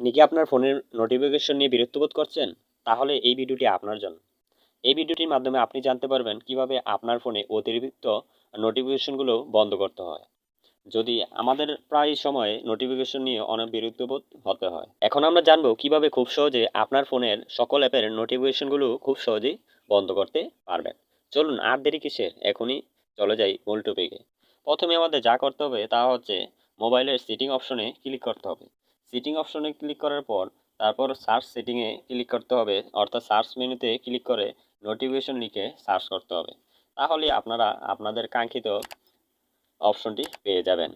আপনি কি আপনার ফোনের নোটিফিকেশন নিয়ে বিরক্ত বোধ করছেন? তাহলে এই ভিডিওটি আপনার জন্য। এই ভিডিওটির মাধ্যমে আপনি জানতে পারবেন কিভাবে আপনার ফোনে অতিরিক্ত নোটিফিকেশনগুলো বন্ধ করতে হয়। যদি আমাদের প্রায় সময় নোটিফিকেশন নিয়ে অনেক বিরক্ত বোধ হতে হয়। এখন আমরা জানবো কিভাবে খুব সহজে আপনার ফোনের সকল অ্যাপের নোটিফিকেশনগুলো খুব সহজেই বন্ধ করতে পারবেন। চলুন আর দেরি কিসের? এখনই চলে যাই মূল টপিকে। প্রথমে আমাদের যা করতে হবে তা হচ্ছে মোবাইলের সেটিং অপশনে ক্লিক করতে হবে। সেটিং অপশনে ক্লিক করার পর তারপর সার্চ সেটিংয়ে ক্লিক করতে হবে, অর্থাৎ সার্চ মেনুতে ক্লিক করে নোটিফিকেশন লিখে সার্চ করতে হবে। তাহলে আপনারা আপনাদের কাঙ্ক্ষিত অপশনটি পেয়ে যাবেন।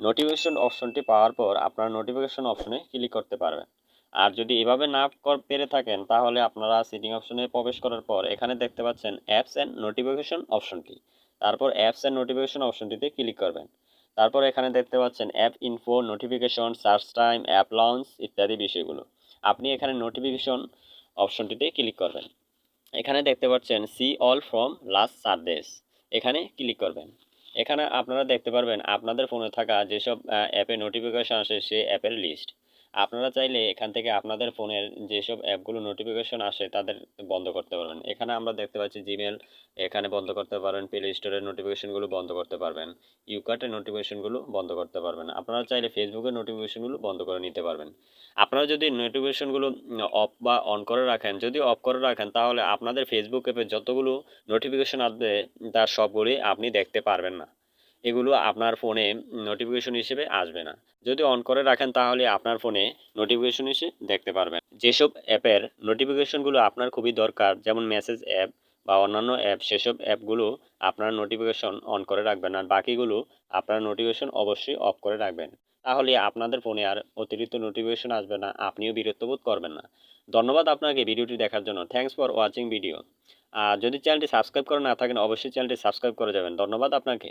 নোটিফিকেশন অপশনটি পাওয়ার পর আপনারা নোটিফিকেশন অপশনে ক্লিক করতে পারবেন। আর যদি এভাবে না পেরে থাকেন তাহলে আপনারা সেটিং অপশনে প্রবেশ করার পর এখানে দেখতে পাচ্ছেন অ্যাপস অ্যান্ড নোটিফিকেশন অপশনটি। তারপর অ্যাপস অ্যান্ড নোটিফিকেশন অপশনটিতে ক্লিক করবেন। তারপর এখানে দেখতে পাচ্ছেন app info, notification, search time, app launch ইত্যাদি বিষয়গুলো। আপনি এখানে নোটিফিকেশন অপশনটিতে ক্লিক করবেন। এখানে দেখতে পাচ্ছেন see all from last service, এখানে ক্লিক করবেন। এখানে আপনারা দেখতে পারবেন আপনাদের ফোনে থাকা যেসব অ্যাপে নোটিফিকেশন আসে সেই অ্যাপের লিস্ট। আপনারা চাইলে এখান থেকে আপনাদের ফোনের যেসব অ্যাপগুলো নোটিফিকেশন আসে তাদের বন্ধ করতে পারবেন। এখানে আমরা দেখতে পাচ্ছি জিমেল, এখানে বন্ধ করতে পারবেন। প্লে স্টোরের নোটিফিকেশনগুলো বন্ধ করতে পারবেন। ইউকার্টের নোটিফিকেশনগুলো বন্ধ করতে পারবেন। আপনারা চাইলে ফেসবুকের নোটিফিকেশনগুলো বন্ধ করে নিতে পারবেন। আপনারা যদি নোটিফিকেশনগুলো অফ বা অন করে রাখেন, যদি অফ করে রাখেন তাহলে আপনাদের ফেসবুক অ্যাপে যতগুলো নোটিফিকেশন আসবে তার সবগুলি আপনি দেখতে পারবেন না। এগুলো আপনার ফোনে নোটিফিকেশন হিসেবে আসবে না। যদি অন করে রাখেন তাহলে আপনার ফোনে নোটিফিকেশন এসে দেখতে পারবেন। যেসব অ্যাপের নোটিফিকেশনগুলো আপনার খুবই দরকার, যেমন মেসেজ অ্যাপ বা অন্যান্য অ্যাপ, সেসব অ্যাপগুলো আপনার নোটিফিকেশন অন করে রাখবেন, আর বাকিগুলো আপনার নোটিফিকেশন অবশ্যই অফ করে রাখবেন। তাহলে আপনাদের ফোনে আর অতিরিক্ত নোটিফিকেশন আসবে না, আপনিও বিরক্ত বোধ করবেন না। ধন্যবাদ আপনাকে ভিডিওটি দেখার জন্য। Thanks for watching video. আর যদি চ্যানেলটি সাবস্ক্রাইব করে না থাকেন অবশ্যই চ্যানেলটি সাবস্ক্রাইব করে যাবেন। ধন্যবাদ আপনাকে।